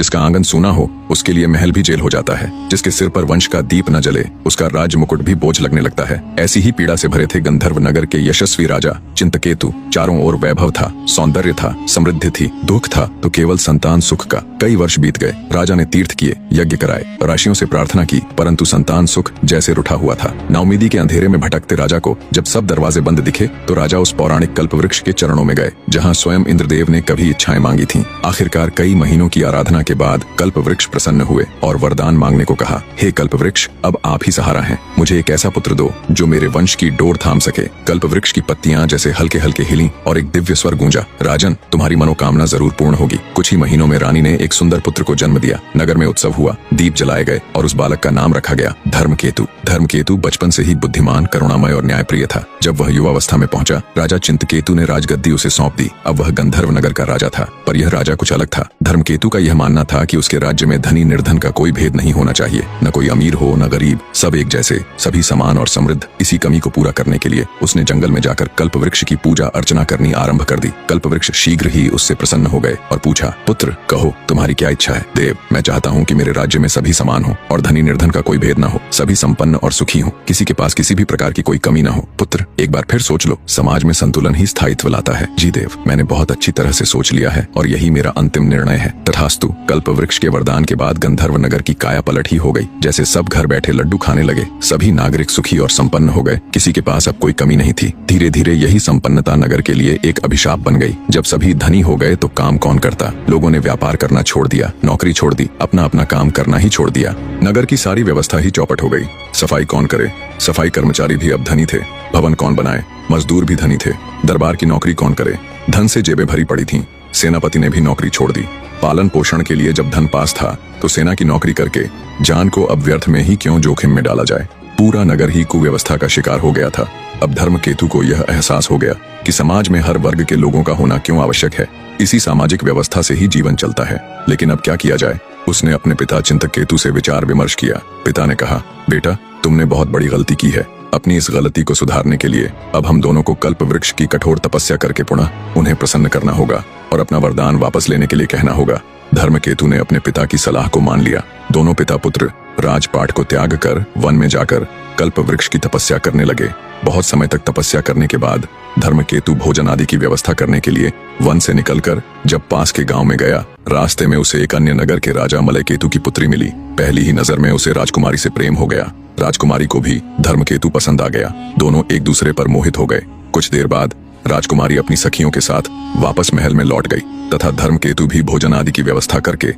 जिसका आंगन सूना हो उसके लिए महल भी जेल हो जाता है, जिसके सिर पर वंश का दीप न जले उसका राज मुकुट भी बोझ लगने लगता है। ऐसी ही पीड़ा से भरे थे गंधर्व नगर के यशस्वी राजा चिंतकेतु। चारों ओर वैभव था, सौंदर्य था, समृद्धि थी, दुख था तो केवल संतान सुख का। कई वर्ष बीत गए, राजा ने तीर्थ किए, यज्ञ कराए, राशियों से प्रार्थना की, परंतु संतान सुख जैसे रुठा हुआ था। नाउमीदी के अंधेरे में भटकते राजा को जब सब दरवाजे बंद दिखे तो राजा उस पौराणिक कल्प वृक्ष के चरणों में गए, जहाँ स्वयं इंद्रदेव ने कभी इच्छाएं मांगी थीं। आखिरकार कई महीनों की आराधना के बाद कल्प वृक्ष प्रसन्न हुए और वरदान मांगने को कहा, हे कल्प वृक्ष, अब आप ही सहारा हैं, मुझे एक ऐसा पुत्र दो जो मेरे वंश की डोर थाम सके। कल्प वृक्ष की पत्तियां जैसे हल्के हल्के हिली और एक दिव्य स्वर गूंजा, राजन, तुम्हारी मनोकामना जरूर पूर्ण होगी। कुछ ही महीनों में रानी ने एक सुंदर पुत्र को जन्म दिया। नगर में उत्सव हुआ, दीप जलाए गए और उस बालक का नाम रखा गया धर्मकेतु। धर्मकेतु बचपन से ही बुद्धिमान, करुणामय और न्यायप्रिय था। जब वह युवावस्था में पहुंचा, राजा चिंतकेतु ने राजगद्दी उसे सौंप दी। अब वह गंधर्व नगर का राजा था, पर यह राजा कुछ अलग था। धर्मकेतु का यह मानना था कि उसके राज्य में धनी निर्धन का कोई भेद नहीं होना चाहिए, न कोई अमीर हो न गरीब, सब एक जैसे, सभी समान और समृद्ध। इसी कमी को पूरा करने के लिए उसने जंगल में जाकर कल्प वृक्ष की पूजा अर्चना करनी आरंभ कर दी। कल्प वृक्ष शीघ्र ही उससे प्रसन्न हो गए और पूछा, पुत्र, कहो तुम्हारी क्या इच्छा है? देव, मैं चाहता हूँ कि मेरे राज्य में सभी समान हो और धनी निर्धन का कोई भेद न हो, सभी संपन्न और सुखी हो, किसी के पास किसी भी प्रकार की कोई कमी न हो। पुत्र, एक बार फिर सोच लो, समाज में संतुलन ही स्थायित्व लाता है। जी देव, मैंने बहुत अच्छी तरह से सोच लिया है और यही मेरा अंतिम निर्णय है। तथास्तु। कल्प वृक्ष के वरदान के बाद गंधर्व नगर की काया पलट ही हो गई। जैसे सब घर बैठे लड्डू खाने लगे, सभी नागरिक सुखी और संपन्न हो गए, किसी के पास अब कोई कमी नहीं थी। धीरे धीरे यही संपन्नता नगर के लिए एक अभिशाप बन गई। जब सभी धनी हो गए तो काम कौन करता? लोगों ने व्यापार करना छोड़ दिया, नौकरी छोड़ दी, अपना अपना काम करना ही छोड़ दिया। नगर की सारी व्यवस्था ही चौपट हो गई। सफाई कौन करे? सफाई कर्मचारी भी अब धनी थे। भवन कौन बनाए? मजदूर भी धनी थे। दरबार की नौकरी कौन करे? धन से जेबें भरी पड़ी थीं। सेनापति ने भी नौकरी छोड़ दी। पालन पोषण के लिए जब धन पास था तो सेना की नौकरी करके जान को अब व्यर्थ में ही क्यों जोखिम में डाला जाए? पूरा नगर ही कुव्यवस्था का शिकार हो गया था। अब धर्मकेतु को यह एहसास हो गया कि समाज में हर वर्ग के लोगों का होना क्यों आवश्यक है। इसी सामाजिक व्यवस्था से ही जीवन चलता है। लेकिन अब क्या किया जाए? उसने अपने पिता चिंतकेतु से विचार विमर्श किया। पिता ने कहा, बेटा, तुमने बहुत बड़ी गलती की है। अपनी इस गलती को सुधारने के लिए अब हम दोनों को कल्प वृक्ष की कठोर तपस्या करके पुनः उन्हें प्रसन्न करना होगा और अपना वरदान वापस लेने के लिए कहना होगा। धर्मकेतु ने अपने पिता की सलाह को मान लिया। दोनों पिता पुत्र राजपाट को त्याग कर वन में जाकर कल्प वृक्ष की तपस्या करने लगे। बहुत समय तक तपस्या करने के बाद धर्मकेतु भोजन आदि की व्यवस्था करने के लिए वन से निकलकर जब पास के गांव में गया, रास्ते में उसे एक अन्य नगर के राजा मलयकेतु की पुत्री मिली। पहली ही नजर में उसे राजकुमारी से प्रेम हो गया। राजकुमारी को भी धर्मकेतु पसंद आ गया। दोनों एक दूसरे पर मोहित हो गए। कुछ देर बाद राजकुमारी अपनी सखियों के साथ वापस महल में लौट गई तथा धर्मकेतु भी भोजन आदि की व्यवस्था करके